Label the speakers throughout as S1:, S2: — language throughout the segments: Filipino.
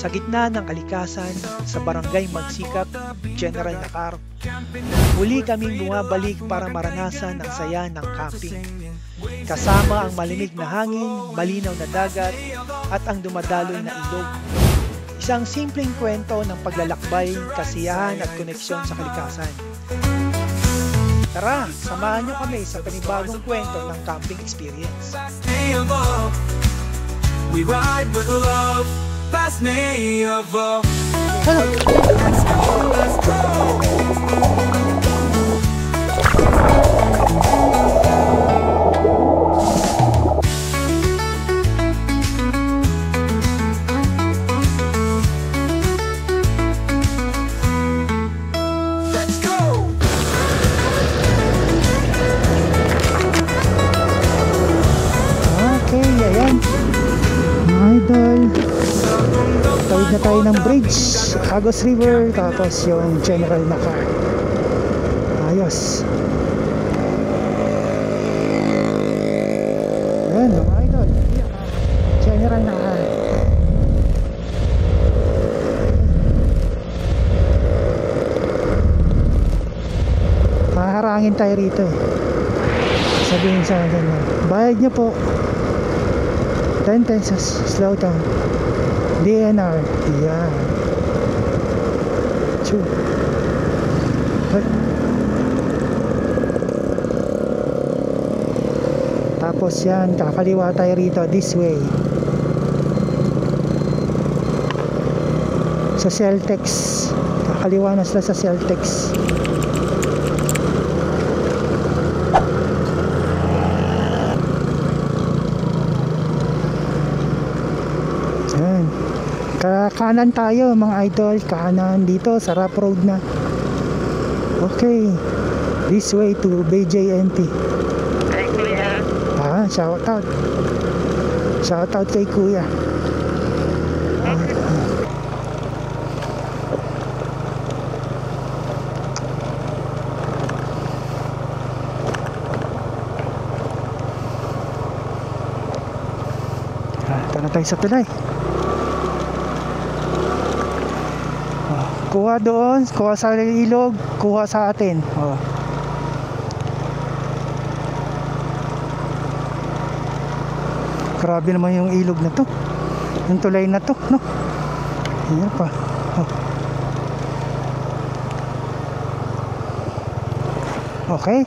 S1: Sa gitna ng kalikasan sa Barangay Magsikap, General Nakar, muli kaming bumabalik para maranasan ang saya ng camping. Kasama ang malimig na hangin, malinaw na dagat at ang dumadaloy na ilog. Isang simpleng kwento ng paglalakbay, kasiyahan at koneksyon sa kalikasan. Tara, samahan niyo kami sa panibagong kwento ng camping experience. We ride with love, past me of all. Let's go, let's go.
S2: Idol, tawid na tayo ng bridge, Agos River, tapos yung General Nakar. Ayos. Ayan mga idol, General Nakar. Maharangin tayo rito eh. Sabihin sa akin, bayad nyo po 10 pesos, slow down. DNR, yeah. True. Tapos yan, kakaliwa tayo rito, this way. Sa Celtex. Kakaliwa na sila sa Celtex. Yan. Kanan tayo mga idol, kanan dito sa rough road na. Okay, this way to BJMP.
S3: Hey kuya.
S2: Shout out kay kuya. Ito na tayo sa tulay. Kuha doon, kuha sa ilog, kuha sa atin. Grabe naman yung ilog na to, yung tulay na to, no? Ayan pa. Okay.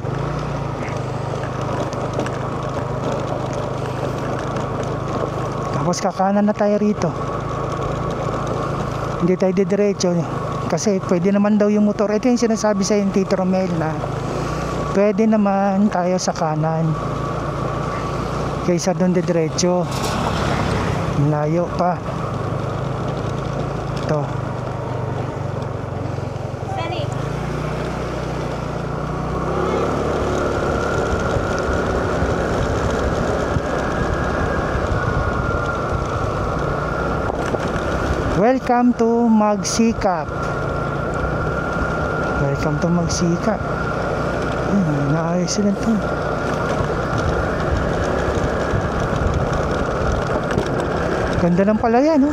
S2: Tapos kakanan na tayo rito. Hindi tayo didiretso kasi pwede naman daw yung motor. Ito yung sinasabi sa yung Tito Romel na pwede naman tayo sa kanan kaysa doon didiretso, layo pa. Ito welcome to Magsikap. Welcome to Magsikap. Naayos sila ito. Ganda lang pala yan, no?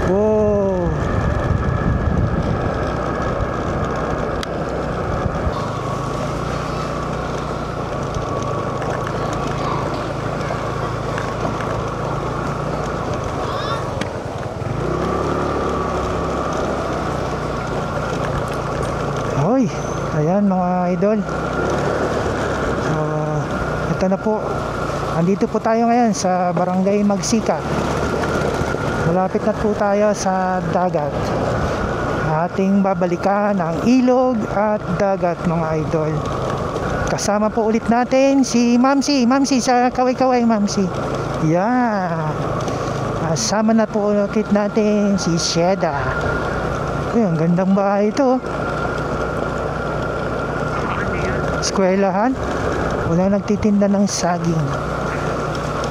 S2: Wow. Ayan mga idol, ito na po, andito po tayo ngayon sa Barangay Magsikap. Malapit na po tayo sa dagat. Ating babalikan ang ilog at dagat mga idol. Kasama po ulit natin si Mamsi sa kaway-kaway. Mamsi, yeah. Kasama na po ulit natin si Sheda. Ayun, gandang bahay ito. Eskwelahan, wala nagtitinda ng saging.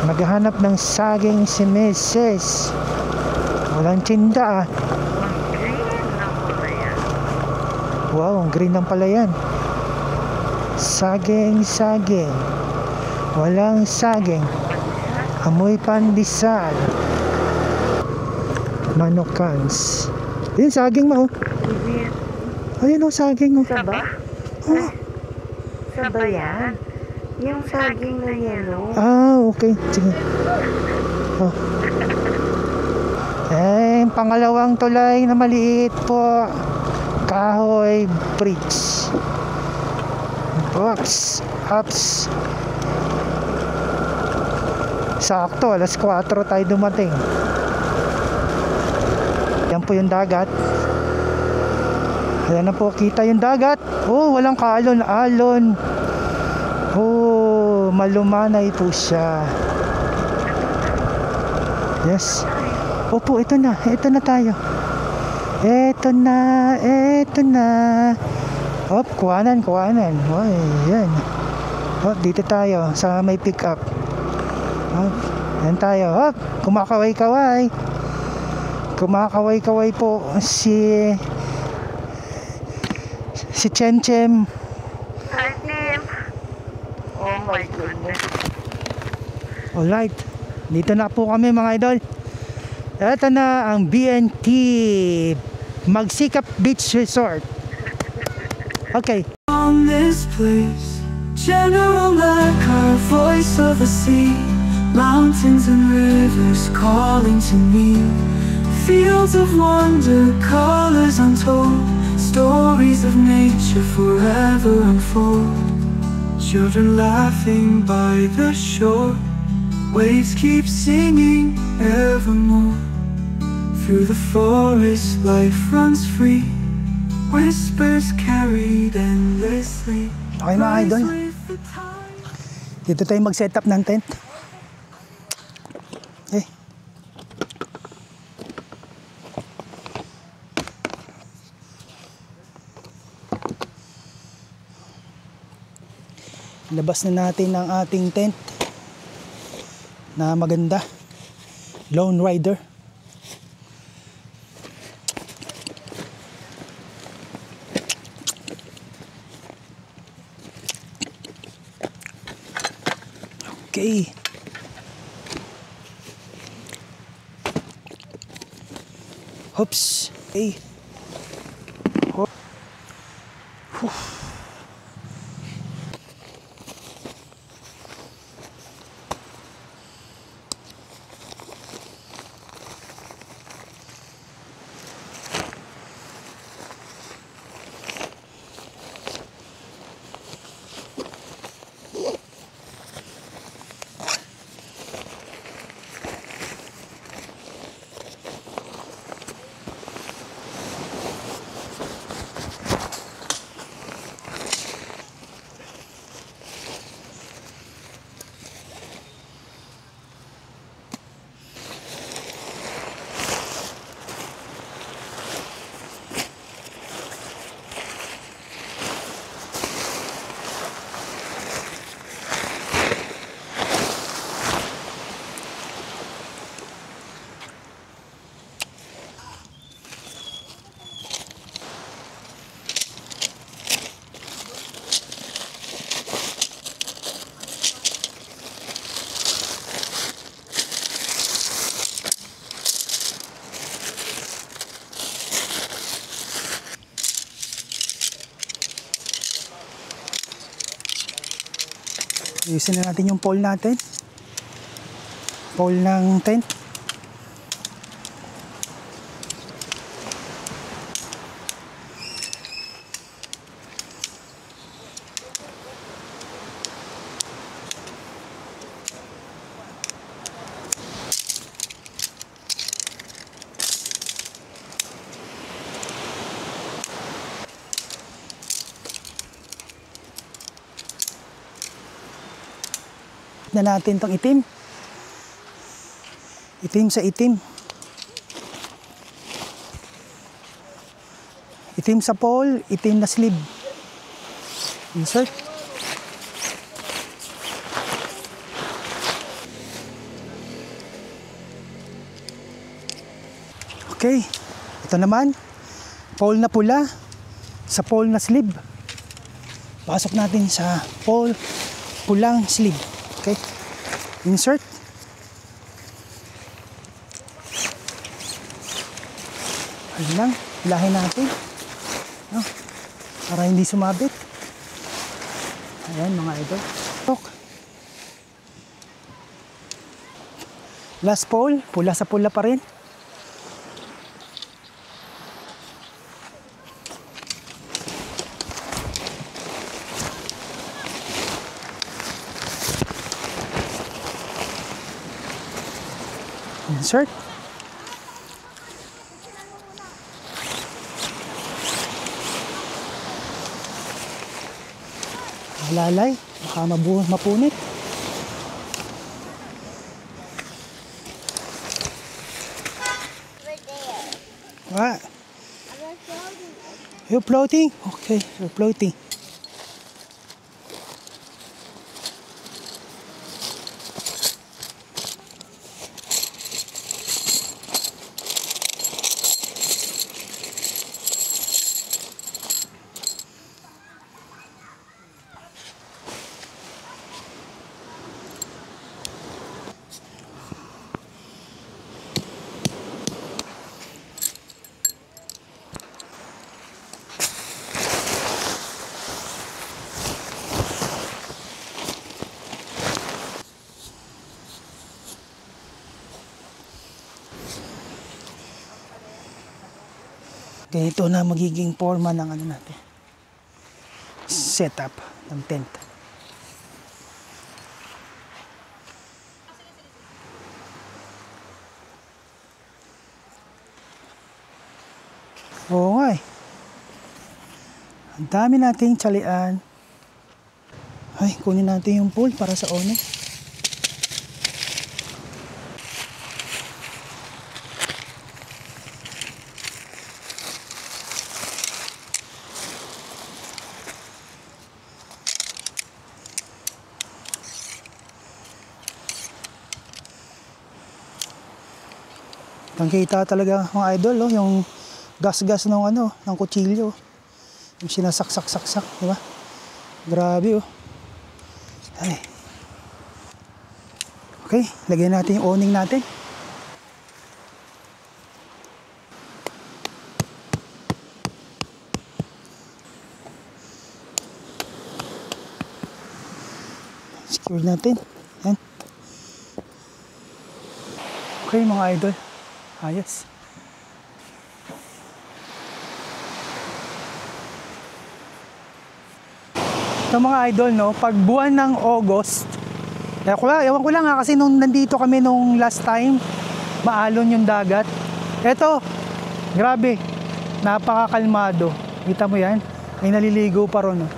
S2: Naghahanap ng saging si Mrs. Walang tinda. Wow, ang green ng palayan. Saging, saging. Walang saging. Amoy pandesal. Manokans. Ayun, saging mo. Ayun o, saging o.
S3: Saba?
S2: Oh.
S3: Saba yan? Yung saging na yellow.
S2: Okay. Sige. Oh. Pangalawang tulay na maliit po. Kahoy Bridge. Box. Ups. Sakto, alas 4 tayo dumating. Yan po yung dagat. Ayan na po, kita yung dagat. Oh, walang kaalon-alon. Oh, malumanay po siya. Yes. Opo, ito na tayo. Ito na. Hop, kuhanan. Oh, yan. Hop, dito tayo sa may pick up. Hop, yan tayo. Hop, kumakaway-kaway po si Chem.
S3: Hi, Tim. Oh my goodness.
S2: Alright, dito na po kami mga idol. Ito na ang BNT Magsikap Beach Resort. Okay.
S4: On this place, general like our voice of the sea, mountains and rivers calling to me, fields of wonder, colors untold, stories of nature forever unfold, children laughing by the shore, waves keep singing evermore, through the forest life runs free, whispers carried endlessly.
S2: Okay mga idol, dito tayo mag-set up ng tent. Okay. Labas na natin ang ating tent na maganda, Lone Rider. Okay. Oops. Okay. Ayusin na natin yung pole natin. Pole ng tent. Na natin tong itim sa itim sa pole, itim na sleeve. Insert. Okay, ito naman pole na pula sa pole na sleeve. Pasok natin sa pole pulang sleeve. Okay, insert. Yun lang, hilahin natin. No? Para hindi sumabit. Ayan mga idol. Last pole, pula sa pula pa rin. Insert. Lalay, baka mapunit. What? You're floating? Okay, you're floating. Ganito na magiging forma ng ano natin. Setup ng tent. Oo nga eh. Ang dami nating tsalian. Ay, kunin natin yung pool para sa owner. Kita talaga mga idol, oh, yung gas-gas ng ano, ng kutsilyo. Yung sinasaksak-saksak, di ba? Grabe, oh. Ay. Okay, lagyan natin yung awning natin. Secure natin. Yan. Okay mga idol. Ayos. Ito mga idol, no, pag buwan ng August, ewan ko lang ha, kasi nung nandito kami nung last time, maalon yung dagat. Ito, grabe, napakakalmado. Kita mo yan? May naliligo pa ron. No?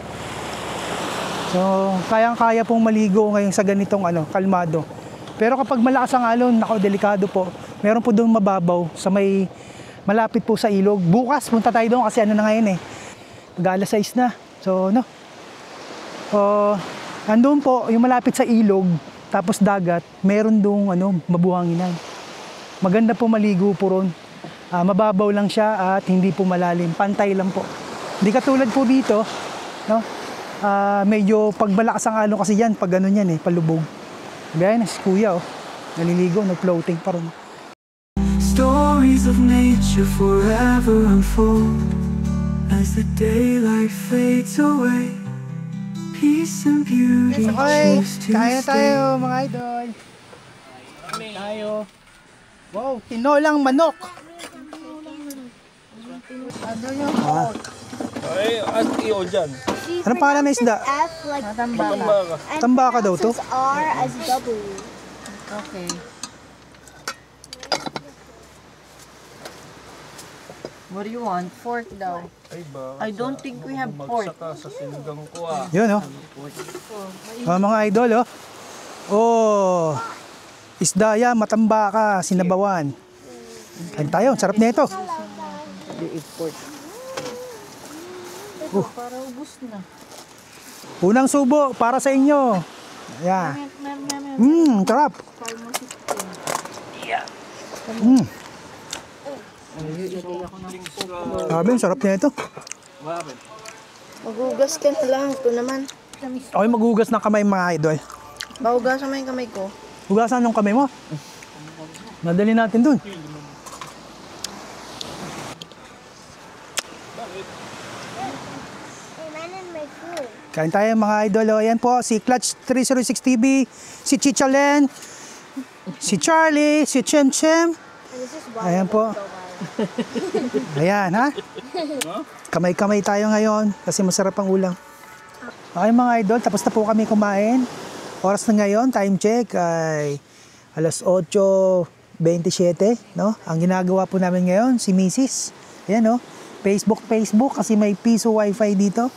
S2: So, kayang-kaya pong maligo ngayon sa ganitong kalmado. Pero kapag malakas ang alon, nako, delikado po. Meron po doon mababaw sa may malapit po sa ilog. Bukas punta tayo doon kasi na ngayon eh. Mag-alas 6 na. So andun po yung malapit sa ilog tapos dagat, meron doon mabuhanginan. Maganda po maligo po ron. Mababaw lang siya at hindi po malalim. Pantay lang po. Hindi katulad po dito, no? Medyo pag malakas ang alon kasi yan, pag yan eh, palubog. Ganyan, si kuya naliligo, floating pa ron.
S4: Stories of nature forever unfold as the daylight fades away. Peace and beauty
S2: Okay,
S4: choose to
S2: kaya
S4: stay.
S2: tayo mga idol. Tayo. Wow, tinolang manok. Ano yung
S5: Ay, at iyo dyan.
S2: Anong pangalan ng isda?
S3: F like
S5: Tambaka.
S2: Tambaka daw to?
S3: R as W.
S6: Okay. What do you want? Pork daw.
S5: Ay, baka
S6: I don't think we have pork.
S5: saka sa sinigang ko
S2: Yun mga idol isda yan, matambaka, sinabawan. Kain tayo, sarap na ito.
S6: Pork. Para ubus na.
S2: Unang subo para sa inyo. Ayan. Sarap. Sabi, sarap na ito.
S3: Magugas ka na lang. Ito naman.
S2: Okay, maghugas ng kamay mga idol.
S3: Mahugasan mo yung kamay ko.
S2: Hugasan yung kamay mo. Nadali natin dun. Kain tayo mga idol. O, ayan po, si Clutch 306 TV, si Chicha Len, si Charlie, si Chem Chem. Ayan po. Ayan, ha? Kamay-kamay tayo ngayon kasi masarap ang ulam. Okay mga idol, tapos na po kami kumain. Oras na ngayon, time check ay alas 8:27, no? Ang ginagawa po namin ngayon, si Mrs. Ayan, no? Facebook kasi may piso wifi dito.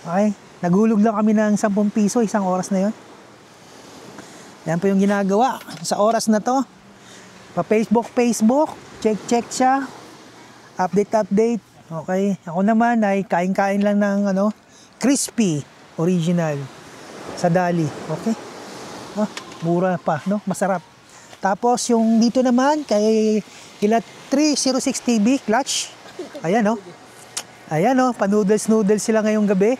S2: Okay, naghulog lang kami ng 10 piso, isang oras na yon. Yan po yung ginagawa sa oras na to. Pa-Facebook, check siya. Update. Okay, ako naman ay kain-kain lang ng crispy original sa Dali. Okay? Oh, mura pa, no? Masarap. Tapos yung dito naman kay Kila 306 TV Clutch. Ayan, no? Ayan, no? Pa-noodles sila ngayong gabi.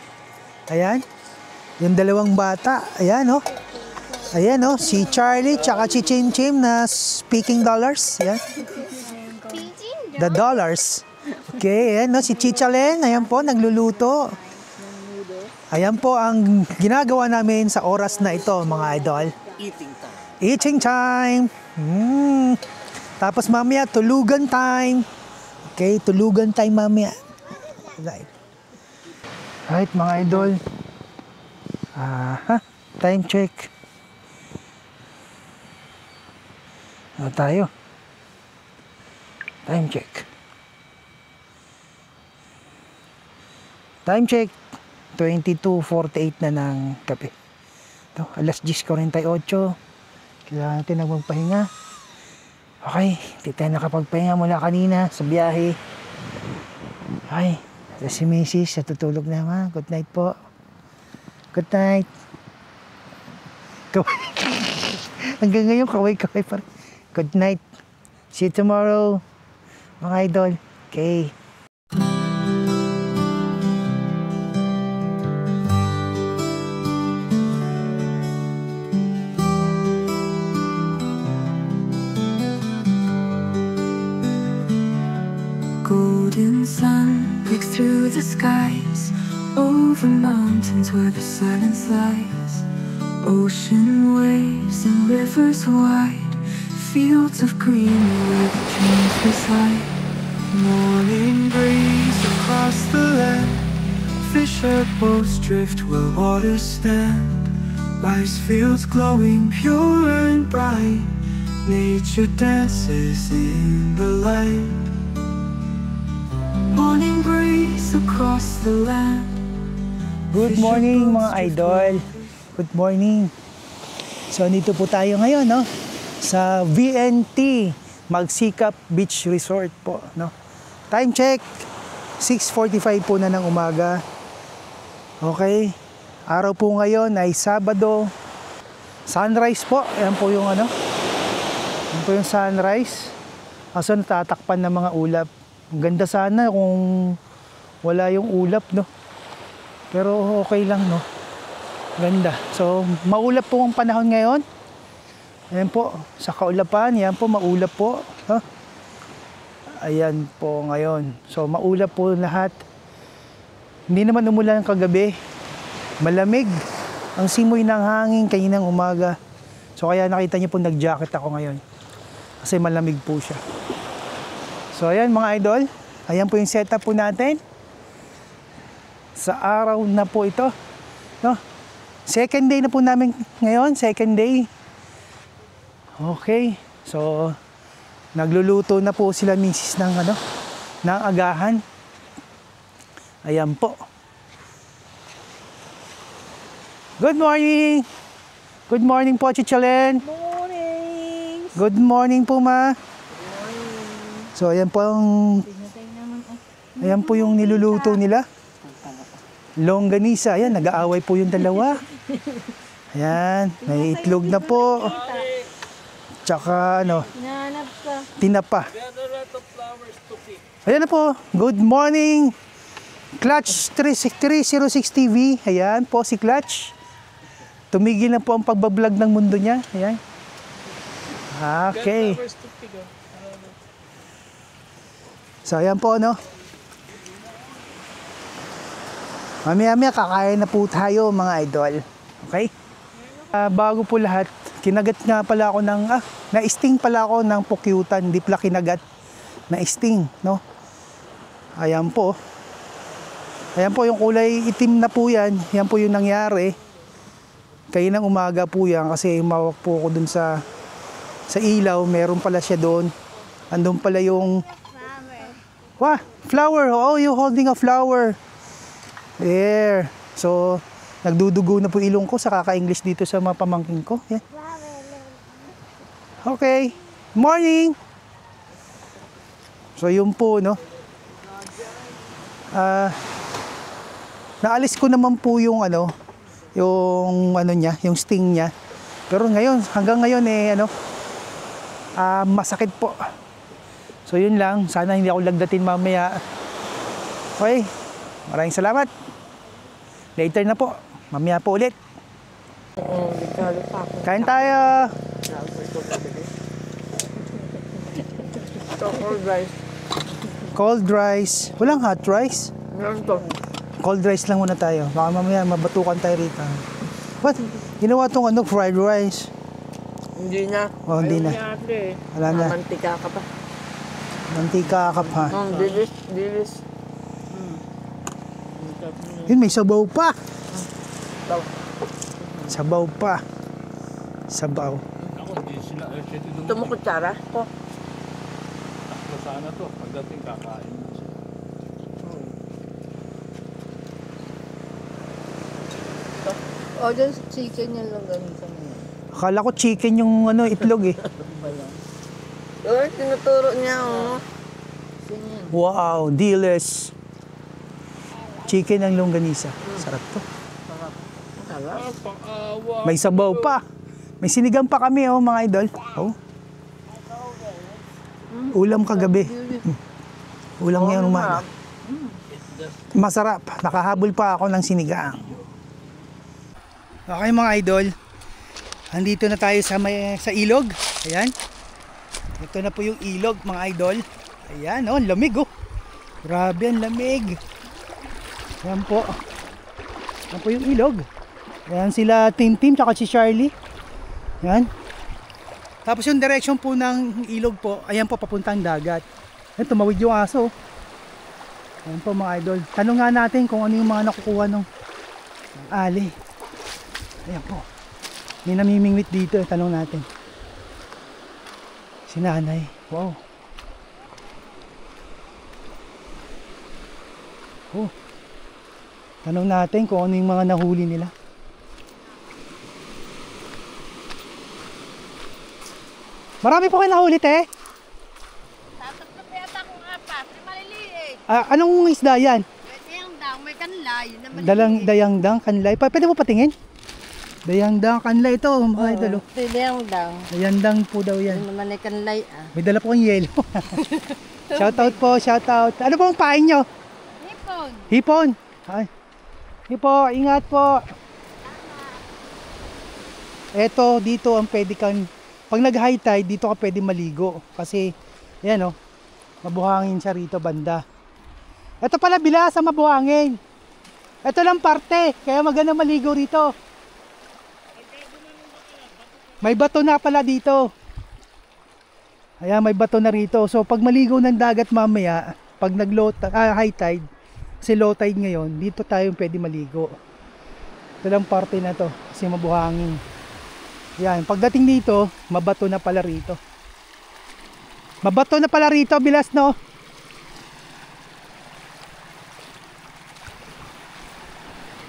S2: Ayan. Yung dalawang bata. Ayan, no? Ayan, no? Si Charlie tsaka si Chim Chim na speaking dollars. Ayan. The dollars. Okay, ayan, no? Si Chicha Len. Ayan po, nagluluto. Ayan po ang ginagawa namin sa oras na ito, mga idol. Eating time. Tapos mamaya, tulugan time. Okay, tulugan time mamaya. Right, mga idol. Time check. Ano tayo? Time check. Time check. 22:48 na ng gabi. Ito, alas 10:48. Kailangan natin na magpahinga. Okay, hindi tayo nakapagpahinga mula kanina sa biyahe. Ay, si Mrs. natutulog na, ma. Good night po. Good night. Hanggang ngayon, kaway-kaway pa rin. Good night. See you tomorrow, mga idol. Okay.
S4: Golden sun breaks through the skies, over mountains where the silence lies. Ocean waves and rivers wide, fields of green where the dreams reside. Morning breeze across the land, fisher boats drift where waters stand. Rice fields glowing pure and bright, nature dances in the light. Morning breeze across the land.
S2: Good morning mga idol. Good morning. So nandito po tayo ngayon, no? Sa VNT Magsikap Beach Resort po, no? Time check 6:45 po na ng umaga. Okay. Araw po ngayon ay Sabado. Sunrise po. Ayan po yung Ayan po yung sunrise. Kaso natatakpan ng mga ulap. Ang ganda sana kung wala yung ulap, no? Pero okay lang, no? Ganda. So, maulap po ang panahon ngayon. Ayan po, sa kaulapan, yan po, maulap po. Huh? Ayan po ngayon. So, maulap po lahat. Hindi naman umulan kagabi. Malamig. Ang simoy ng hangin kaninang umaga. So, kaya nakita niyo po nag-jacket ako ngayon. Kasi malamig po siya. So ayan mga idol, ayan po yung setup po natin sa araw na po ito, no? Second day na po namin ngayon, second day. Okay, so nagluluto na po sila misis ng ng agahan. Ayan po. Good morning. Good morning po, Chicha Len.
S6: Morning!
S2: Good morning po, ma. So, ayan po yung niluluto nila. Longganisa. Ayan, nag-aaway po yung dalawa. Ayan, may itlog na po. Tsaka, tinapa. Ayan na po. Good morning, Clutch 306 TV. Ayan po si Clutch. Tumigil na po ang pagbablog ng mundo niya. Ayan. Okay. So, ayan po, no? Mamaya kakain na po tayo mga idol. Okay? Bago po lahat, kinagat nga pala ako ng, na-sting pala ako ng pukyutan. Hindi pala kinagat. Na-sting, no? Ayan po. Ayan po yung kulay itim na po yan. Yan po yung nangyari. Kaya ng umaga po yan kasi umawak po ako dun sa ilaw. Meron pala siya doon. Andun pala yung flower. Oh, you holding a flower. There. So, nagdudugo na po ilong ko sa kaka-English dito sa mga pamangkin ko. Yeah. Okay. Morning. So, yun po, no. Naalis ko naman po yung yung sting niya. Pero ngayon, hanggang ngayon masakit po. So yun lang, sana hindi ako lagdatin mamaya. Okay, maraming salamat. Later na po, mamaya po ulit. Kain tayo. Cold rice. Walang hot rice? Cold rice lang muna tayo. Baka mamaya mabatukan tayo rito. What? Ginawa tong fried rice.
S3: Hindi na.
S2: Oh, hindi na. Wala na.
S3: Mantika ka pa.
S2: Mantika ka pa.
S3: Dilis.
S2: Yun, may sabaw pa. Sabaw pa. Sabaw.
S5: Ako, hindi sila.
S3: Ito mo kutsara? Ito.
S5: Sana to, pagdating kakain.
S6: O, dyan chicken yan lang ganun sa mga.
S2: Akala ko chicken yung itlog eh.
S3: Tinuturo niya, oh.
S2: Wow, diles. Chicken ang longganisa. Sarap to. May sabaw pa. May sinigang pa kami, mga idol. Oh. Ulam kagabi. Ulam ngayong umaga. Masarap. Nakahabol pa ako ng sinigang. Okay mga idol. Andito na tayo sa ilog. Ayan. Ito na po yung ilog mga idol. Ayan, lamig Grabe ang lamig. Ayan po. Ayan po yung ilog. Ayan sila Tim tsaka si Charlie. Ayan. Tapos yung direction po ng ilog po, ayan po papuntang dagat. Ayan, tumawid yung aso. Ayan po mga idol. Tanong nga natin kung ano yung mga nakukuha ng ali. Ayan po. May namimingwit dito. Tanong natin. Si nanay. Wow. Oh. Tanong natin kung ano yung mga nahuli nila. Marami po kayo nahuli, te?
S6: Tatatlo pa yata kung apat. May maliliit.
S2: Anong isda yan?
S6: Dayangdang, may kanlay. Na maliliit.
S2: Dayangdang, kanlay. Pwede mo patingin? Dayangdang, kanlay ito. Mga idol.
S6: Ito dayangdang.
S2: Dayangdang po daw yan.
S6: Yung naman ay kanlay
S2: May dala po kong yelo. Shoutout po, shoutout. Ano po ang pain nyo?
S6: Hipon.
S2: Hipon. Ay. Hipo, ingat po. Eto, dito ang pwede kang, pag nag-high tide, dito ka pwede maligo. Kasi, yan mabuhangin siya rito banda. Ito pala bila sa mabuhangin. Ito lang parte, kaya maganda maligo rito. May bato na pala dito. Ayan, may bato na rito. So, pag maligo ng dagat mamaya, pag high tide, kasi low tide ngayon, dito tayo pwede maligo. Ito lang parte na to, kasi mabuhangin. Yan, pagdating dito, mabato na pala rito. Mabato na pala rito, bilas no?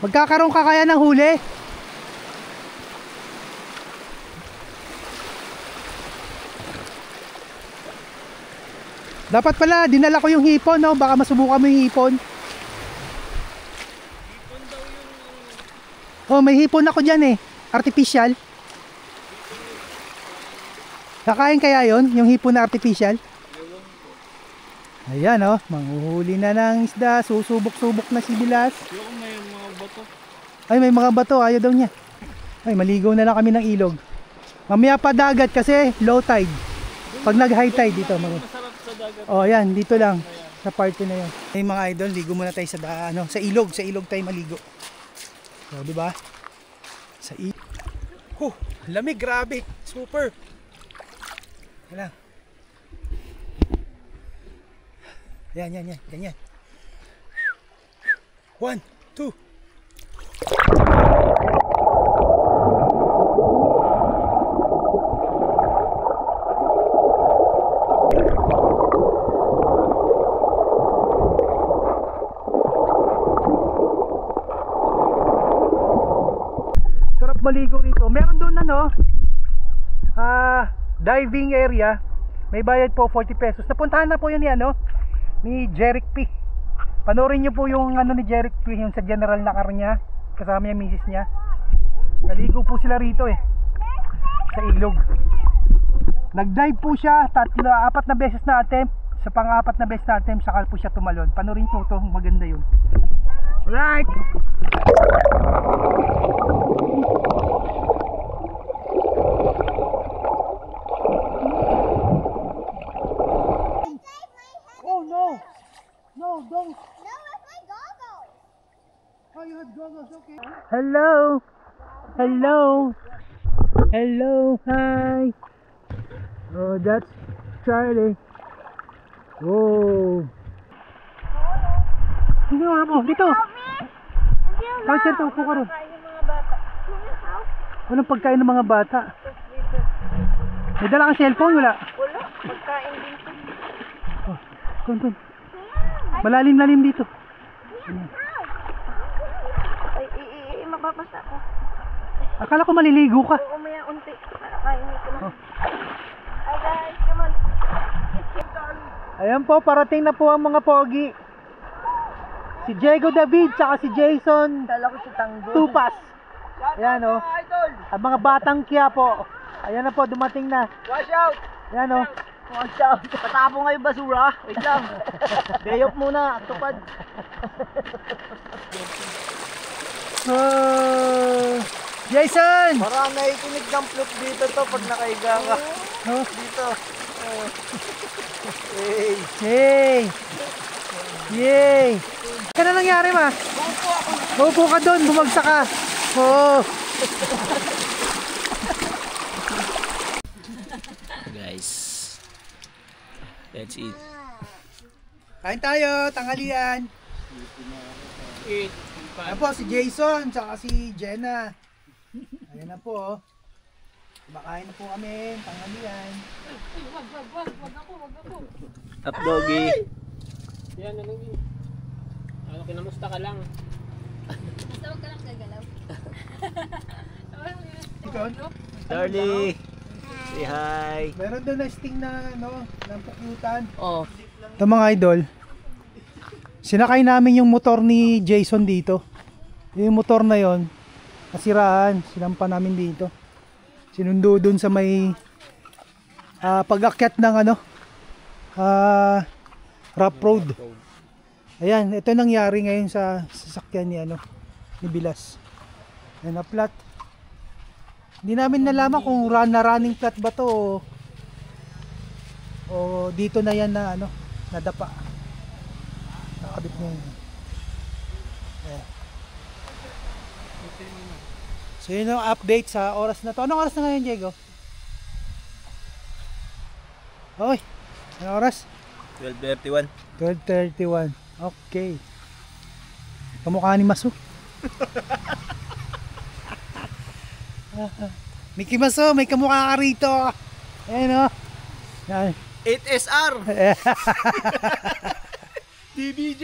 S2: Magkakaroon ka kaya ng huli? Dapat pala, dinala ko yung hipon, no? Baka masubukan mo yung hipon. Oh, may hipon ako dyan artificial. Kakain kaya yon yung hipon na artificial? Ayan manghuhuli na ng isda. Susubok-subok na si Bilas.
S5: May mga bato.
S2: Ay, may mga bato. Ayaw daw niya. Ay, maligaw na lang kami ng ilog. Mamaya pa dagat kasi low tide. Pag nag high tide dito.
S5: Masarap sa dagat.
S2: Oh, ayan. Dito lang. sa party na yun. Ay mga idol, ligo muna tayo sa sa ilog tayo maligo. So, di ba? Sa ilog. Lamig, grabe. Super. Yan. Yan. Ganyan. 1, 2. Sarap maligo rito. Meron doon diving area. May bayad po 40 pesos. Napuntahan na po yun ni Jeric P. Panoorin nyo po yung ni Jeric P, yung sa General na car niya. Kasama yung misis niya. Naligo po sila rito sa ilog. Nag-dive po siya 4 na beses na attempt. Sa pang-4 na beses na attempt, saka po siya tumalon. Panoorin po ito, maganda yun. Right. Oh no! No, don't!
S6: No, it's my goggles.
S2: Oh, you have goggles, okay. Hello! Hi! Oh, that's Charlie. Whoa! Hindi mo, dito! Bakit saan ito? Upo ka ron. Walang pagkain ng mga bata. May dala kang cellphone? Wala?
S3: Wala, pagkain din to.
S2: Tuntun. Malalim-lalim dito.
S3: Ay, mababasa ko.
S2: Akala ko maliligo ka.
S3: Oo, maya unti. Kain ko na. Hi guys, come on.
S2: Ayan po, parating na po ang mga pogi. Si Diego David, saka si Jason
S3: Kala ko si Tanggol.
S2: Tupas. Ayan ang mga batang Quiapo. Ayan na po, dumating na.
S3: Watch out!
S2: Ayan
S3: Watch out! Patapo nga yung basura. Wait lang. Bayop muna, tupad.
S2: Jason!
S3: Parang naikinig ng flute dito to pag nakahiga ka. Dito.
S2: Hey! Yay! Ano nangyari ma? Upo ka doon, bumagsak ka. Oo.
S7: Guys, let's eat.
S2: Kain tayo, tanghalian.
S5: Eat.
S2: Ayan po si Jason, saka si Jenna. Ayan na po. Kumakain na po kami, tanghalian.
S7: Up doggy.
S5: Yan na lang yun. Ano, kinamusta ka lang?
S6: Basta huwag ka lang gagalaw.
S2: Ikaw?
S7: Charlie. Say hi.
S2: Meron doon na sting na ng pukyutan.
S7: Oh.
S2: Ito mga idol, sinakay namin yung motor ni Jason dito. Yung motor na yon, nasiraan, sinampa namin dito. Sinundo dun sa may pag-akyat ng rough road. Ayan, ito nangyari ngayon sa sasakyan ni Bilas. Ayan na flat. Hindi namin nalaman kung running flat ba to o dito na yan na nadapa. Nakabit niya yun. Ayan. So yun ang update sa oras na to. Anong oras na ngayon, Diego? Oy, anong oras?
S7: 12:31.
S2: 12:31. Okay. Kamukha ni Maso. Mickey Maso, may kamukha ka rito. Ayan Yan.
S7: 8SR. DBJ.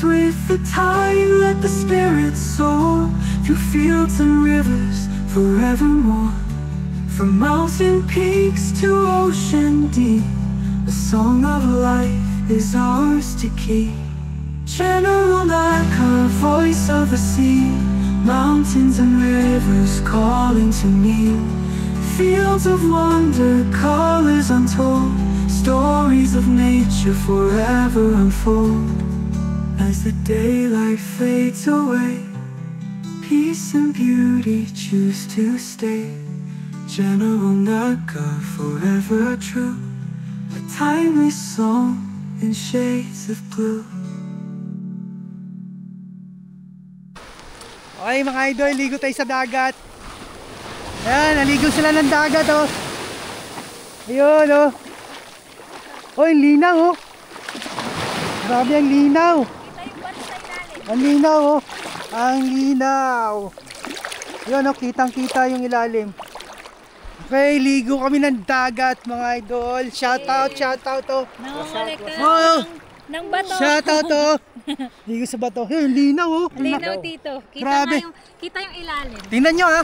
S4: With the tide, let the spirit soar through fields and rivers forevermore. From mountain peaks to ocean deep, the song of life is ours to keep. General Naka, voice of the sea, mountains and rivers calling to me. Fields of wonder, colors untold, stories of nature forever unfold. As the daylight fades away, peace and beauty choose to stay. General Naka, forever true, a timeless song in shades of blue.
S2: Okay mga idol, ligo tayo sa dagat. Ayan, naligo sila ng dagat oh. Ayun oh. Oh, yung linaw oh. Grabe ang linaw. Ang linaw oh. Ang linaw. Yun oh, kitang kita yung ilalim. Okay, ligo kami ng dagat mga idol. Shout out oh.
S6: Nangungulik ka
S2: Oh,
S6: ng bato.
S2: shout out oh. Ligo sa bato. Hey, linaw oh.
S6: Linaw, Tito. Kita
S2: Grabe.
S6: kita yung ilalim.
S2: Tingnan nyo ha.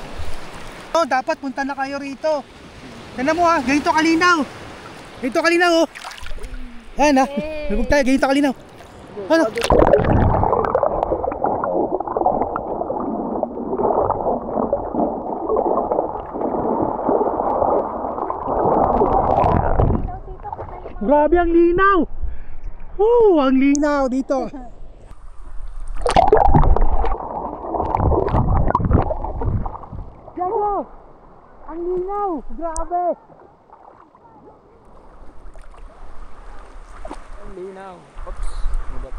S2: Oh, dapat punta na kayo rito. Tingnan mo ha, ganito kalinaw. Ganito kalinaw oh. Ayan ha, lubog tayo, ganito kalinaw. Ano? Grabe ang linaw. Ang linaw dito. Diyan ang linaw, grabe.
S5: Ang linaw. Oops. Mabat.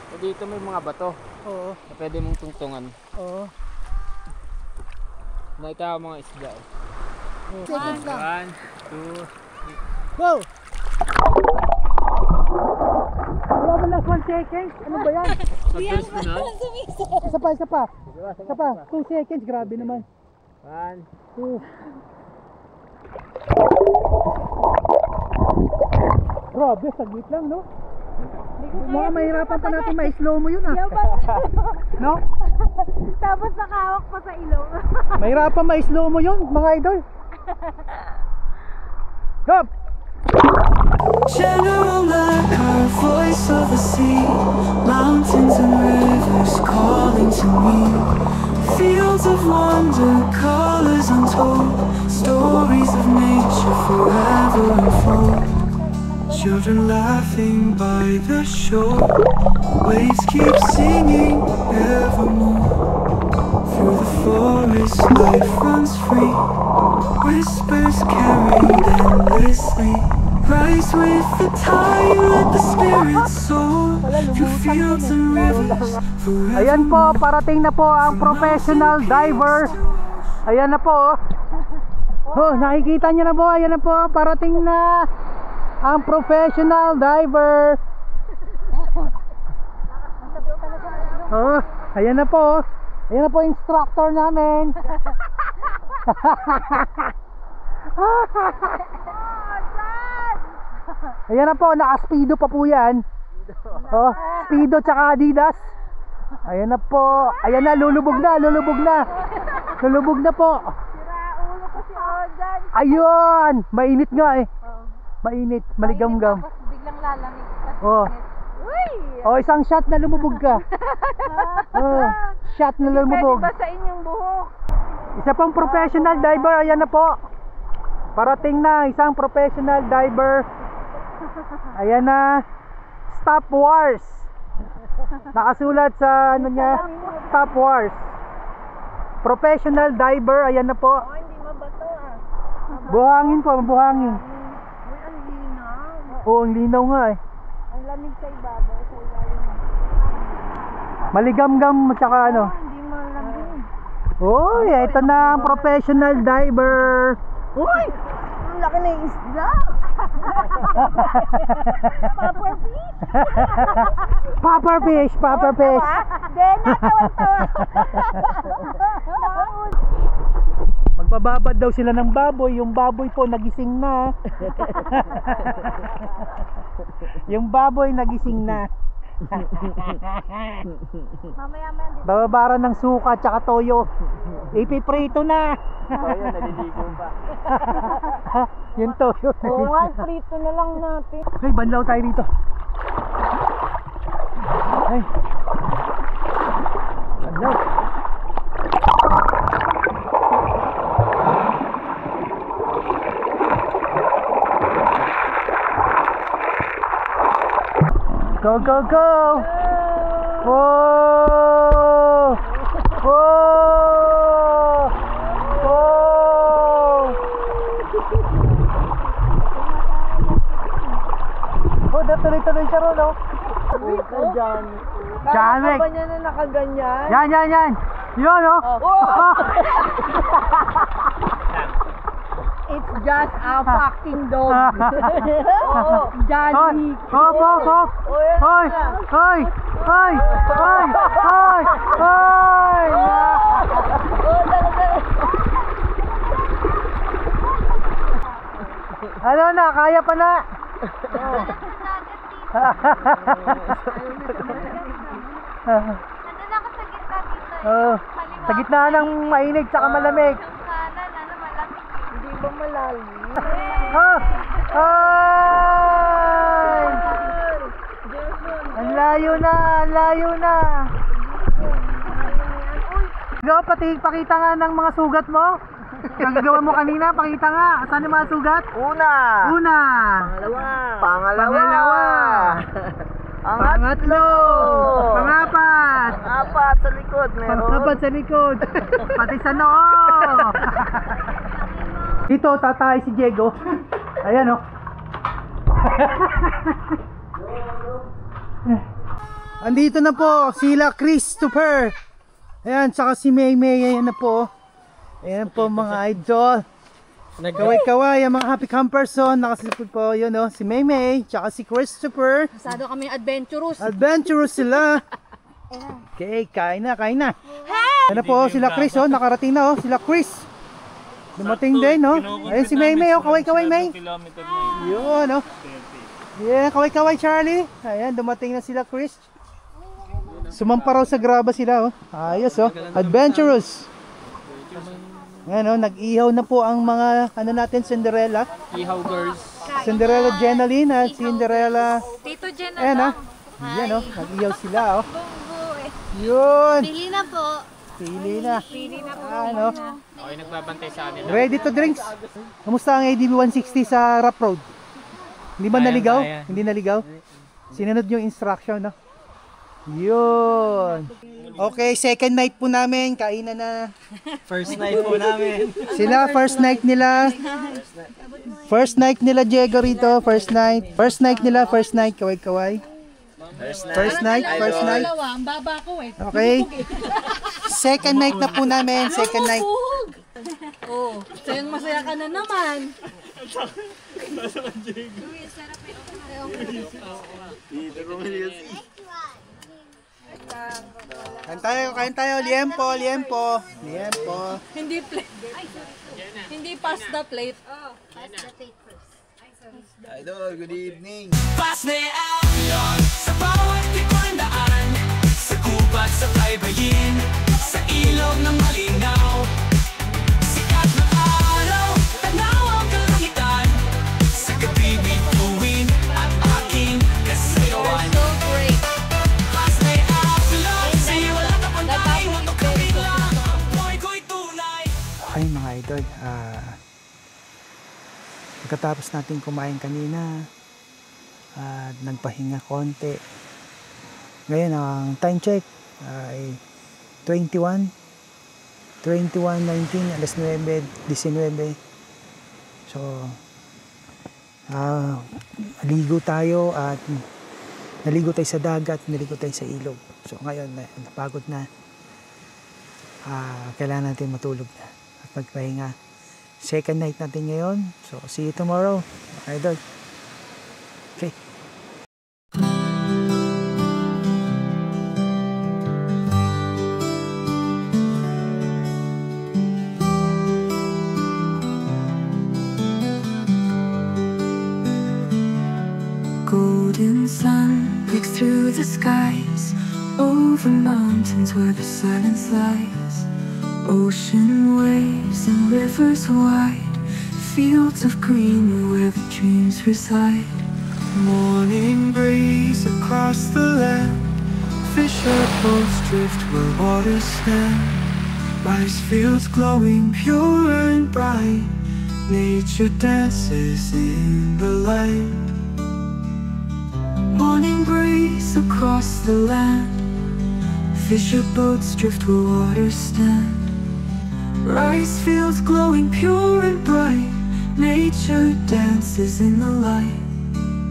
S5: So, dito may mga bato
S2: Oo,
S5: na pwede mong tungtungan.
S2: oo.
S5: Nakita ko mga isda.
S2: Seconds lang.
S5: 1, 2,
S2: Go! Wala ba last 1 second? Ano ba yan?
S5: Mabilis mo na.
S2: Isa pa. Isa pa. 2 seconds, grabe naman.
S5: 1.
S2: 2. Grabe, saglit lang, no? Mga mahirapan pa natin ma-slow mo yun, ah. No?
S6: Tapos nakahawak pa sa ilong.
S2: Mahirapan ma-slow mo yun, mga idol. Hop!
S4: General like our voice of the sea, mountains and rivers calling to me. Fields of wonder, colors untold, stories of nature forever unfold. Children laughing by the shore, waves keep singing evermore. Through the forest life runs free, whispers carried endlessly. Rise with the tide, let the spirit soar through fields and rivers forever.
S2: Ayan po, parating na po ang professional diver. Ayan na po. Oh, nakikita niyo na po. Ayan na po, parating na ang professional diver. Oh, ayan na po. Ayan na po instructor namin. Ayan na po, naka-speedo pa po yan. Oh, speedo tsaka Adidas. Ayan na po. Ayan na, lulubog na. Lulubog na po.
S6: Ulo ko si Odan.
S2: Ayun, mainit nga eh. Mainit, maligam-gam.
S6: Tapos biglang lalamig.
S2: Oh.
S6: Uy!
S2: Oh, isang shot na lumubog ka. Oh, shot na lumubog.
S6: Pwede ba sa inyong buhok?
S2: Isa pang professional diver, ayan na po. Parating na isang professional diver. Ayan na. Stop Wars. Nakasulat sa ano niya, Stop Wars. Professional diver, ayan na po.
S6: Hindi mabato ah.
S2: Buhangin po, buhangin.
S6: Uy, ang linaw.
S2: Oo, ang linaw nga eh.
S6: Ang lamig sa ibabaw, sa ilalim.
S2: Maligam-gam tsaka ano.
S6: Hindi malamig.
S2: Uy, ito na ang professional diver.
S6: Uy! Ang laki na yung isda! Papa fish!
S2: Popper fish, popper fish.
S6: Hindi, natawa-tawa.
S2: Magbababad daw sila ng baboy. Yung baboy po nagising na. Yung baboy nagising na.
S6: Mamaya-maya dito.
S2: Bababaran ng suka tsaka toyo. Ipiprito na.
S5: Toyo, naliligo pa.
S2: Yung toyo.
S6: Oo nga, prito na lang natin.
S2: Okay, banlaw tayo dito. Ay. Banlaw. Go, go, go! Whoa! Whoa! Whoa! siya ron, oh. John Wick.
S3: Ba niya na nakaganyan?
S2: Yan. Yun, oh.
S3: It's just a fucking dog. John Wick.
S2: Hop. Hoy. Ano na, kaya pa na.
S6: Nandun ako sa gitna dito eh.
S2: Sa gitna ng mainig tsaka malamig.
S6: Yung kanan, malamig.
S3: Hindi ba malalim?
S2: Ay! Ang layo na. Go, pakita nga ng mga sugat mo. Gagawa mo kanina, pakita nga. Saan yung mga sugat?
S7: Una. Pangalawa.
S2: Pangatlo. Pangapat.
S7: Apat sa likod meron.
S2: Pangapat sa likod. Pati sa noo. Dito, tatay si Diego. Ayan, oh. Andito na po sila Christopher. Ayan, tsaka si Maymay. Ayan na po. Ayan po mga idol. Kaway-kaway ang mga happy campers. Nakasilipod po yun, oh. Si Maymay, tsaka si Christopher.
S3: Masado kami adventurous.
S2: Adventurous sila. Okay, kain na. Ayan na po sila Chris, oh. Nakarating na, oh. Sila Chris. Dumating din, no? Ayun si Maymay, oh. Kaway-kaway, May. Yun, oh. Yeah, kaway-kaway, Charlie. Ayan, dumating na sila Chris. Sumampa raw sa graba sila, oh. Ayos, oh. Adventurous. Ayan, oh. Nag-ihaw na po ang mga, ano natin, Cinderella.
S5: Ihaw girls.
S2: Cinderella Jenaline at Cinderella.
S6: Tito Jen na
S2: Ayan,
S6: lang.
S2: oh. Ayan, oh. Nag-ihaw sila, oh.
S6: Bunggo eh.
S2: Yun.
S6: Pili na po.
S2: Pili na. Ano?
S5: Okay, nagbabantay sa atin.
S2: Ready to drinks. Kamusta ang ADB 160 sa rough road? Hindi ba naligaw? Hindi naligaw? Sinunod yung instruction, no? Yun. Okay, second night po namin. Kainan na.
S7: First night po namin.
S2: Sila, first night nila. First night nila, Diego rito. First night nila, first night. Kaway-kaway. First night.
S3: Ang baba ko eh.
S2: Okay. Second night na po namin. Second night.
S3: Oh, sayang masaya ka na naman.
S2: Kain tayo. Liempo.
S3: Hindi plate. Hindi pasta plate.
S7: Idol, good evening.
S8: Pasneayon sa bawat tikandaan, sa gubat sa baybayin, sa ilog ng malinaw. Sikat na araw, tanaw ang kalangitan, sa gabi bituin at aking kasayawan.
S3: So great.
S8: Pasneayon, sa'yo wala ka pantay, mundo kami lang, amoy ko'y tunay.
S2: Okay mga idol, pagkatapos natin kumain kanina at nagpahinga konti, ngayon ang time check ay 21:19, alas 9:19. So naligo tayo sa dagat, naligo tayo sa ilog. So ngayon napagod na, kailangan natin matulog na at magpahinga. Second night natin ngayon. So, see you tomorrow. Idol. Okay.
S4: Golden sun breaks through the skies, over mountains where the silence lies. Ocean waves and rivers wide, fields of green where the dreams reside. Morning breeze across the land, fisher boats drift where waters stand. Rice fields glowing pure and bright, nature dances in the light. Morning breeze across the land, fisher boats drift where waters stand. Rice fields glowing pure and bright, nature dances in the light.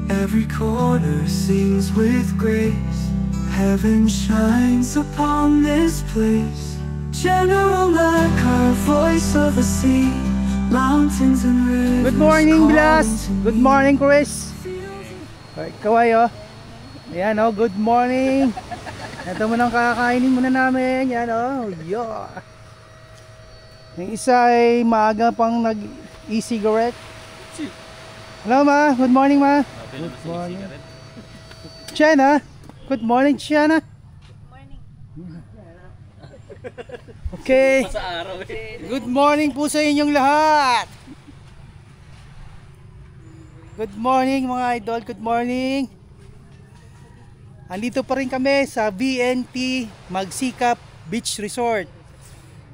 S4: Every corner sings with grace. Heaven shines upon this place. General like our voice of the sea. Mountains and rivers.
S2: Good morning, Blas. Good morning, Chris. Ikaw ayo. Ayan oh, good morning. Ito muna ang kakainin muna namin. Yan oh, yeah. Yung isa ay maaga pang nag-e-cigarette. Hello ma, good morning ma. Good morning. Chana, good morning Chana. Okay. Good morning po sa inyong lahat. Good morning mga idol, good morning. Andito pa rin kami sa VNT Magsikap Beach Resort.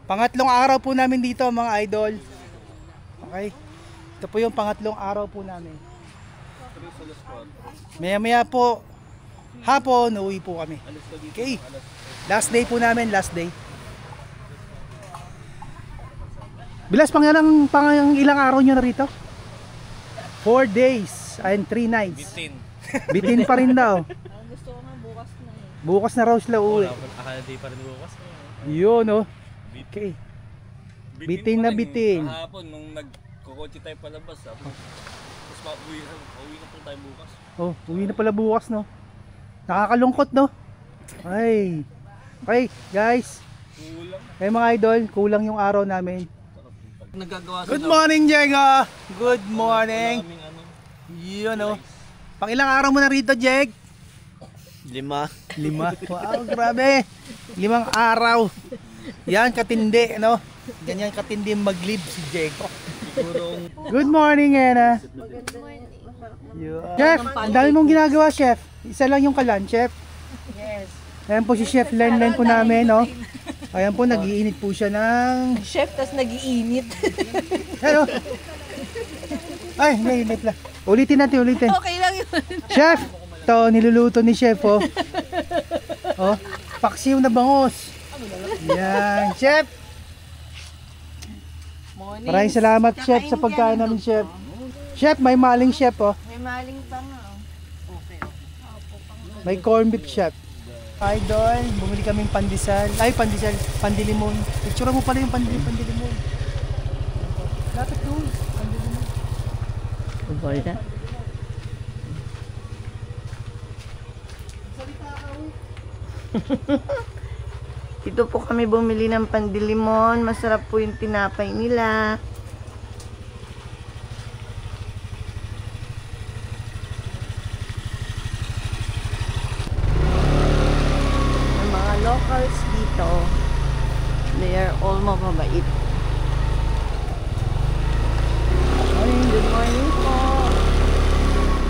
S2: Pangatlong araw po namin dito mga idol. Okay. Ito po yung pangatlong araw po namin. Maya maya po hapon uuwi po kami. Okay. Last day po namin, last day. Bilas pang ilang araw nyo na rito? 4 days and 3 nights. Bitin pa rin daw.
S6: Gusto ko nga bukas na eh.
S2: Bukas na raw sila uwi.
S5: Akala di pa rin bukas.
S2: Yun oh. Okay. Bitin na bitin.
S5: Kahapon nung nagkukotse tayo palabas. Tapos uwi na po tayo bukas.
S2: Oh, uwi na pala bukas no. Nakakalungkot no. Ay. Okay guys. Hey mga idol, kulang yung araw namin. Good morning Diego. Good morning. Yun oh. Pang ilang araw mo na rito Jeg?
S7: 5.
S2: 5. Wow, grabe. 5 araw. Yan katindi, no? Ganyan katindi mag-lead si Diego. Good morning, Ena. Chef, ang dami mong ginagawa, Chef. Isa lang yung kalan, Chef.
S6: Yes.
S2: Ayan po si Chef Len po namin, no? Ayan po, nag-iinit po siya ng...
S6: Chef, tas nag-iinit.
S2: Ano? Ay, may pla. Ulitin natin, ulitin.
S6: Okay lang yun.
S2: Chef, ito, niluluto ni Chef, oh. Oh, paksiw na bangus. Yan, Chef.
S6: Morning.
S2: Maraming salamat, Chef, sa pagkain namin, Chef. Chef, may maling Chef, oh.
S6: May maling pa nga. Okay.
S2: May corn beef, Chef. Idol, bumili kaming pandesal. Ay, pandilimon. Picture mo pala yung pandilimon. Lapit doon, pandilimon.
S3: Ubolda. Dito po kami bumili ng pandilimon. Masarap po yung tinapay nila. Ang mga locals dito, they are all mababait. Good morning po.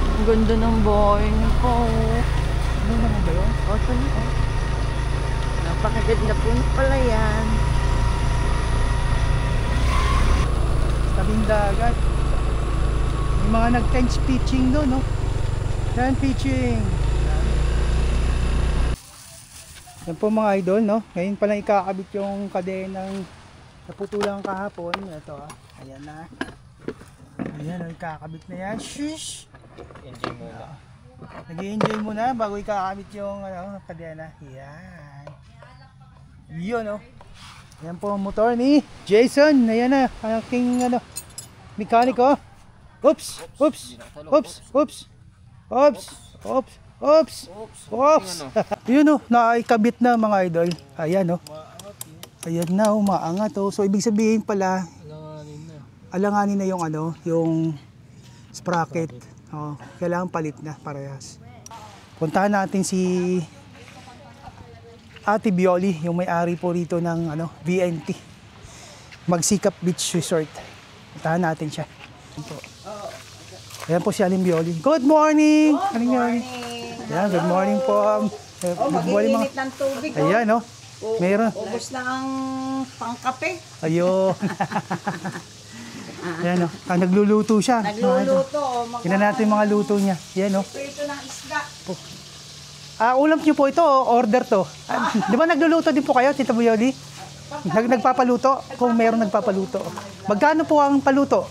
S3: Ang ganda ng bahay niyo po.
S2: Ano naman ba yun?
S3: O, ito na. Napakaganda po pala yan.
S2: Tabing dagat. May mga nag-tent pitching doon, no? Tent pitching. Yan po mga idol, no? Ngayon pa lang ikakabit yung kadenang naputulang kahapon. Ito, ah. Ayan na. Ayan, ikakabit na yan. Shush!
S5: Enjoy muna.
S2: Nag-i-enjoy muna bago ikakabit yung kadena. Yan. Yun, oh. Yan po ang motor ni Jason. Ayan na, ang aking mekaniko. Oops! Oops! Oops! Oops! Oops! Oops! Oops! Oops! Yun, oh, naikabit na mga idol. Ayan, oh. Ayan na, oh, maangat, oh. So ibig sabihin pala, alanganin na yung yung sprocket. Oh, kailangan palit na parehas. Puntahan natin si Ate Bioli, yung may-ari po rito ng VNT Magsikap Beach Resort. Puntahan natin siya. Ayan po si Aling Bioli. Good morning! Good morning! Ayan, good morning po. Good morning mga...
S3: ng tubig.
S2: Ayan, no? Meron.
S3: Ubus na ang pangkape.
S2: Ayun. Ayan, no? Nagluluto siya.
S3: Nagluluto.
S2: Tingnan natin yung mga luto niya. Ayan, no?
S3: Prito ng isda.
S2: Ulam niyo po ito, order to. Di ba nagluluto din po kayo, Tita Bioli? Nagpapaluto? Kung meron nagpapaluto. Magkano po ang paluto?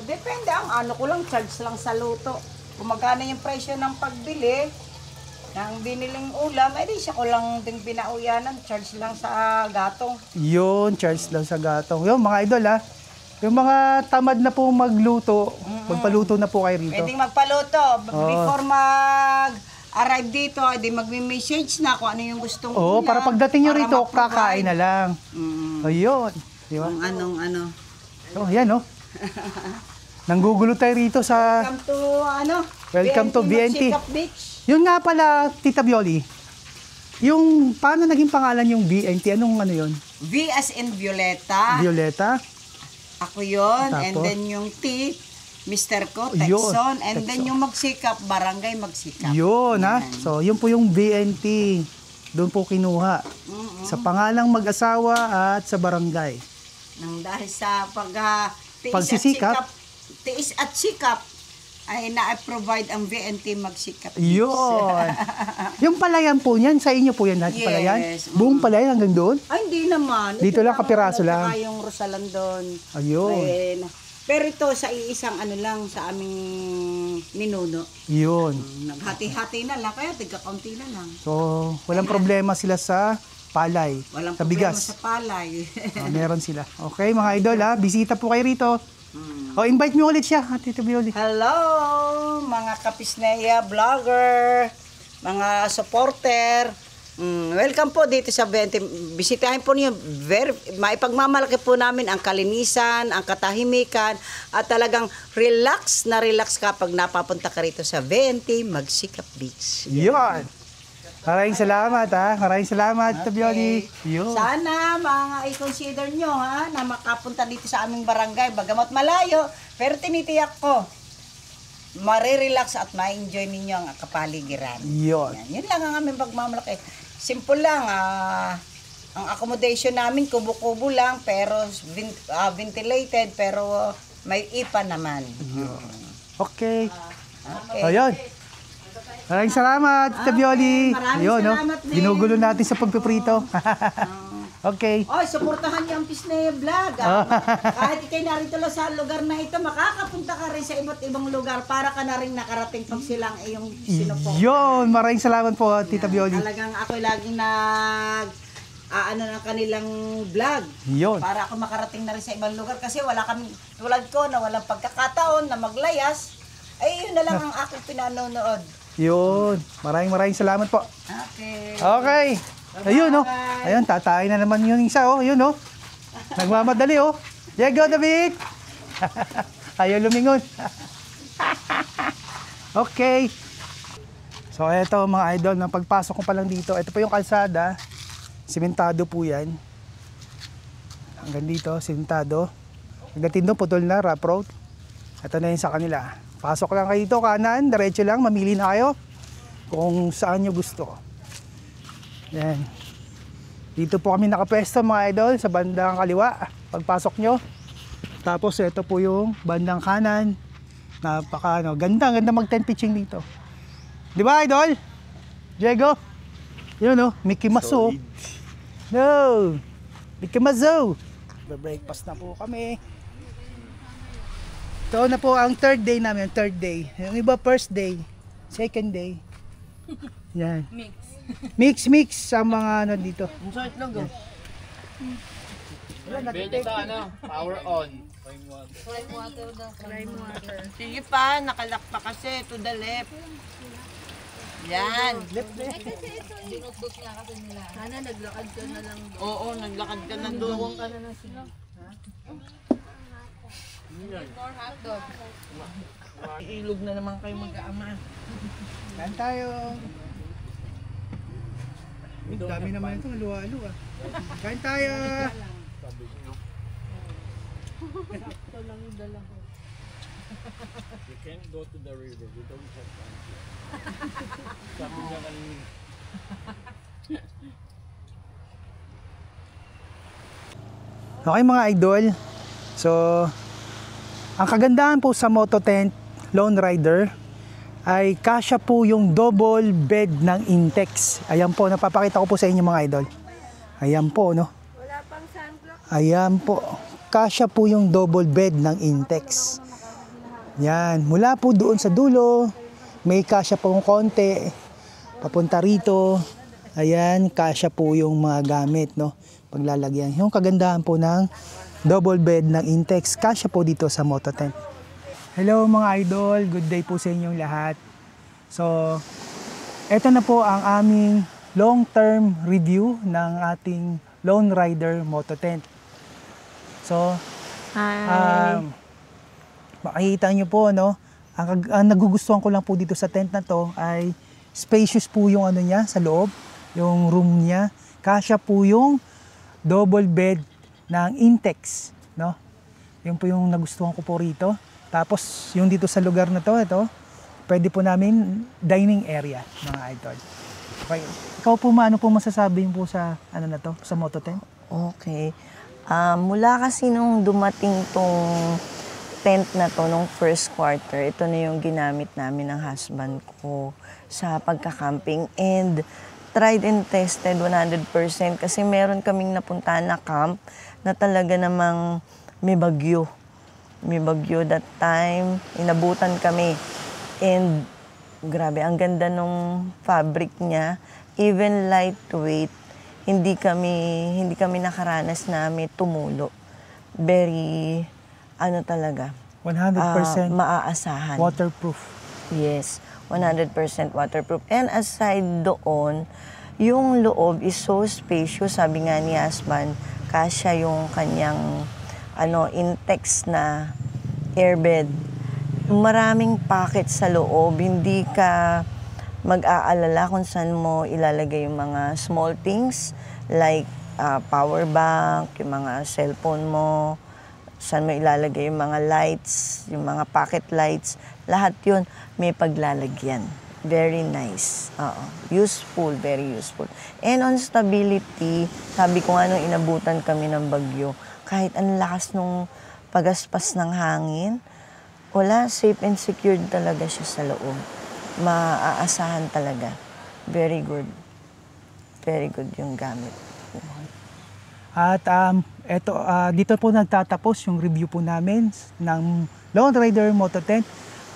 S3: Depende. Ang ko lang, charge lang sa luto.
S9: kung magkano yung presyo ng pagbili ng biniling ulam, eh di siya ko lang din pinauyanan, charge lang sa gatong.
S2: Yun, charge lang sa gatong. Yung mga idol ha, yung mga tamad na po magluto, magpaluto na po kayo rito.
S9: Pwedeng magpaluto. Before mag-arrive dito, di magme-message na kung ano yung gustong
S2: Oo,
S9: ulam.
S2: para pagdating nyo rito,
S9: ma-provide.
S2: kakain na lang. Ayun. Di ba?
S9: Kung anong ano.
S2: So, yan oh. Nanggugulo tayo rito sa...
S9: Welcome to
S2: VNT.
S9: Magsikap Beach.
S2: Yun nga pala, Tita Bioli, yung paano naging pangalan yung VNT? Anong ano yun?
S9: V as in Violeta.
S2: Violeta?
S9: Ako yun.
S2: Tapos?
S9: And then yung T, Mr. ko,
S2: Yun,
S9: Texon. And then
S2: Texon.
S9: yung Magsikap, Barangay Magsikap.
S2: Yun ha. So yun po yung VNT. Doon po kinuha. Sa pangalang mag-asawa at sa barangay.
S9: Nang dahil sa
S2: Pagsisikap.
S9: tiis at sikap, ay na-provide ang VNT Magsikap.
S2: Yun. Yung palayan po niyan, sa inyo po yan lahat
S9: Yes.
S2: palayan? Buong palayan hanggang doon?
S9: Ay, hindi naman.
S2: Dito lang, kapiraso lang.
S9: Saka yung Rosalan doon.
S2: Ayun.
S9: Pero ito sa iisang ano lang sa aming ninuno.
S2: Yun.
S9: Naghati-hati na lang, kaya tigka-kaunti na lang.
S2: So, walang problema sila sa palay,
S9: Walang
S2: sa
S9: problema
S2: bigas.
S9: sa palay.
S2: Meron sila. Okay, mga idol ha, bisita po kayo rito. O, invite mo ulit siya, Tito Bioli.
S9: Hello, mga Kapisneya vlogger, mga supporter. Welcome po dito sa 20. Bisitahin po niyo. Maipagmamalaki po namin ang kalinisan, ang katahimikan, at talagang relax na relax kapag napapunta ka rito sa 20 Magsikap Beach.
S2: Yun. Maraming salamat ha. Maraming salamat, Tito Bioli. Yun.
S9: Sana mga i-consider nyo ha, na makapunta dito sa aming barangay. Bagamat malayo, pero tinitiyak ko, marirelax at ma-enjoy ninyo ang kapaligiran.
S2: Yun.
S9: Yun lang ang aming pagmamalaki. Simple lang, ang accommodation namin kubo-kubo lang, pero ventilated, pero may ipa naman.
S2: Okay.
S9: Okay.
S2: Ayun. Maraming salamat, Tita Bioli.
S9: maraming
S2: Ayun, no?
S9: salamat din.
S2: Ginugulo natin sa pagpiprito. Okay.
S9: Oy, suportahan niyo ang Pisnea Vlog. Kahit ikay narito lang sa lugar na ito, makakapunta ka rin sa iba't ibang lugar para ka na rin nakarating pag silang iyong sinupok.
S2: Yun. Maraming salamat po, Tita Bioli.
S9: Talagang ako laging ano ng kanilang vlog.
S2: Yun.
S9: Para ako makarating na rin sa ibang lugar kasi wala kami, tulad ko na walang pagkakataon na maglayas, ay yun na lang ang aking pinanonood.
S2: Yun. Maraming salamat po.
S9: Okay.
S2: Okay. Ayun, no? Ayun, tatay na naman yung isa, oh. Ayun, no? Nagmamadali, oh. Diego, David! Ayaw lumingon. Okay. So, eto mga idol, nang pagpasok ko pa lang dito, ito po yung kalsada. Simentado po yan. Hanggang dito, simentado. Hanggang doon, putol na, rough road. Ito na yun sa kanila. Pasok lang kayo dito, kanan, diretso lang, mamili na kayo kung saan nyo gusto. Yan. Dito po kami nakapwesto mga idol, sa bandang kaliwa, pagpasok nyo. Tapos ito po yung bandang kanan. Napaka ganda mag tent pitching dito. Di ba idol? Diego? Yun o, Mickey Mouse. No! Mickey Mouse. Breakfast na po kami. Ito na po ang third day namin, third day. Yung iba first day, second day. Yan. Mix sa mga ano dito.
S5: Ang sakit lang go. Pwede sa ano, power on.
S3: Prime water daw. Prime water.
S9: Sige pa, nakalak pa kasi to the left. Yan.
S3: Binugbog nga kasi nila. Sana naglakad ka na lang.
S9: Oo, naglakad ka na doon.
S3: Ka na lang sila. More hotdog.
S9: Ilog na naman kayo mag-aama.
S2: Kain tayo. Dami naman ito, luwa-lu ah. Kain tayo.
S3: Ito lang yung dala ko.
S5: You can't go to the river. We don't have time. Sabi niya kanina.
S2: Okay mga idol. So, ang kagandahan po sa Moto Tent Lone Rider ay kasya po yung double bed ng Intex. Ayan po, napapakita ko po sa inyo mga idol. Ayan po, no? Ayan po. Kasya po yung double bed ng Intex. Yan. Mula po doon sa dulo may kasya pong konti papunta rito. Ayan, kasya po yung mga gamit, no? Paglalagyan. Yung kagandahan po ng double bed ng Intex, kasya po dito sa Moto Tent. Hello mga idol, good day po sa inyong lahat. So, eto na po ang aming long-term review ng ating Lone Rider Moto Tent. So, makikita nyo po, no? Ang nagugustuhan ko lang po dito sa tent na to ay spacious po yung ano niya sa loob, yung room niya. Kasya po yung double bed ng Intex, no? Yun po yung nagustuhan ko po rito. Tapos yung dito sa lugar na to, ito, pwede po namin dining area, mga idol. Okay. Ikaw po ano po masasabi po sa ano na to, sa Moto Tent?
S3: Okay. Mula kasi nung dumating tong tent na to nung first quarter, ito na yung ginamit namin ng husband ko sa pagka-camping, and tried and tested 100% kasi meron kaming napuntahan na camp na talaga namang may bagyo. May bagyo that time, inabutan kami, and grabe, ang ganda nung fabric niya, even lightweight, hindi kami nakaranas na may tumulo. Very ano talaga,
S2: 100%
S3: maaasahan.
S2: waterproof.
S3: Yes, 100% waterproof. And aside doon, yung loob is so spacious. Sabi nga ni husband, kasya yung kanyang Intex na airbed. Maraming pocket sa loob. Hindi ka mag-aalala kung saan mo ilalagay yung mga small things like power bank, yung mga cellphone mo, saan mo ilalagay yung mga lights, yung mga pocket lights, lahat yun may paglalagyan. Very nice. Useful, very useful. And on stability, sabi ko nga nung inabutan kami ng bagyo, kahit ang lakas nung pagaspas ng hangin, wala, safe and secured talaga siya sa loob. Maaasahan talaga. Very good. Very good yung gamit.
S2: At dito po nagtatapos yung review po namin ng Lone Rider Moto Tent.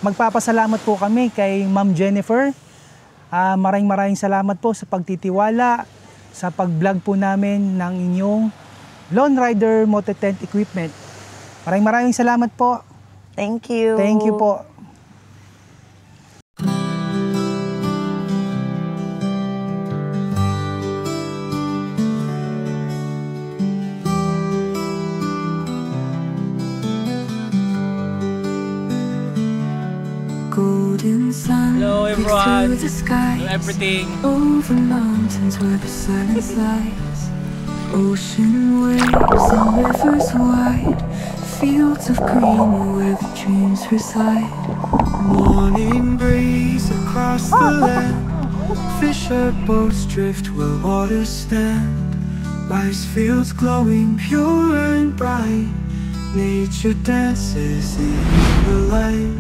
S2: Magpapasalamat po kami kay Ma'am Jennifer. Maraming salamat po sa pagtitiwala sa pag-vlog po namin ng inyong Lone Rider Moto Tent equipment. Maraming salamat po.
S3: Thank you.
S2: Thank you po.
S4: Golden sun
S5: Hello,
S4: breaks
S5: everyone.
S4: through the skies,
S5: Everything.
S4: over mountains where the silence lies, ocean waves and rivers wide, fields of green where the dreams reside.
S10: Morning breeze across the land, fisher boats drift where waters stand, rice fields glowing pure and bright, nature dances in the light.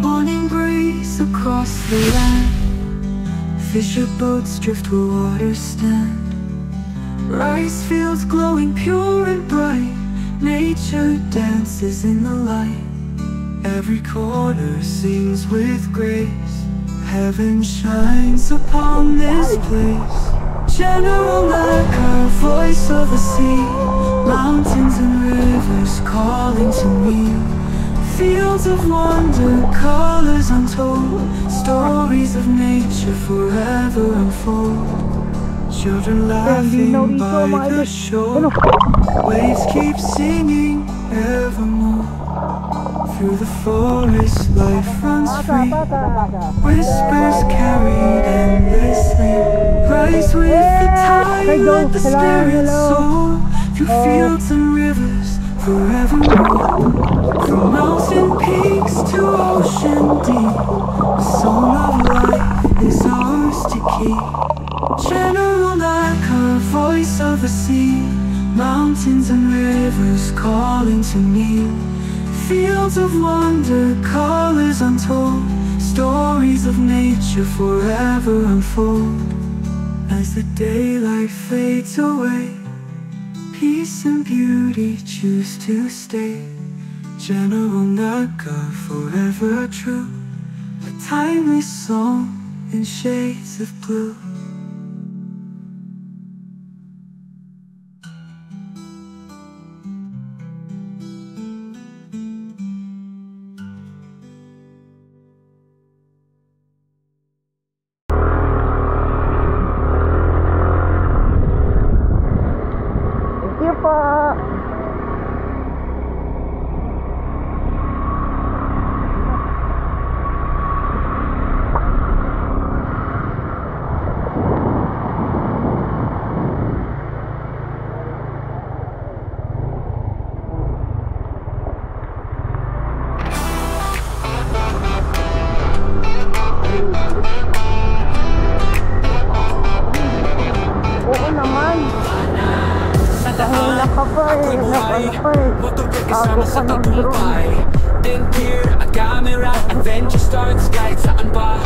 S4: Morning breeze across the land, fisher boats drift where waters stand, rice fields glowing pure and bright, nature dances in the light.
S10: Every corner sings with grace, heaven shines upon this place.
S4: General like our voice of the sea, mountains and rivers calling to me, fields of wonder, colors untold, stories of nature forever unfold.
S10: Children laughing by the shore, waves keep singing evermore. Through the forest life runs free, whispers carried endlessly. Rise with the tide, let the spirit soar. Through fields and rivers forevermore. From mountain peaks to ocean deep, the song of life is ours to keep. General like a voice of the sea, mountains and rivers calling to me, fields of wonder, colors untold, stories of nature forever unfold. As the daylight fades away, peace and beauty choose to stay. General Naka forever true, timeless song in shades of blue.
S2: Thank you po. Oo naman. Nakahila ka pa eh. Nakahila pa eh. Ako ka ng drone.
S10: Then gear, a camera, adventure starts, kahit saan pa.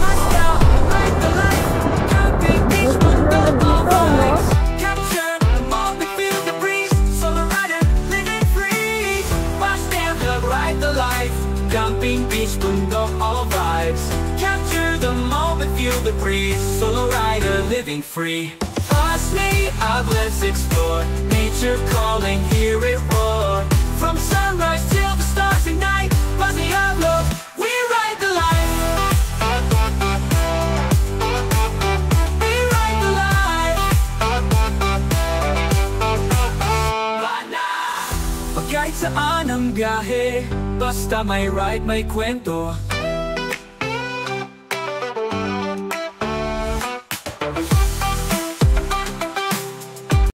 S10: Hasta, light the light, camping, beach, bundok, all vibes. Capture the moment, feel the breeze, solo rider, living free. Watch them hug, ride the life, camping, beach, bundok, all vibes. Capture the moment, feel the breeze, solo rider, living free. Stay up, let's explore. Nature calling, hear it roar. From sunrise till the stars ignite, buzzing outlook, we ride the life. We ride the life. Pag kahit saan ang biyahe, basta may ride, may kwento.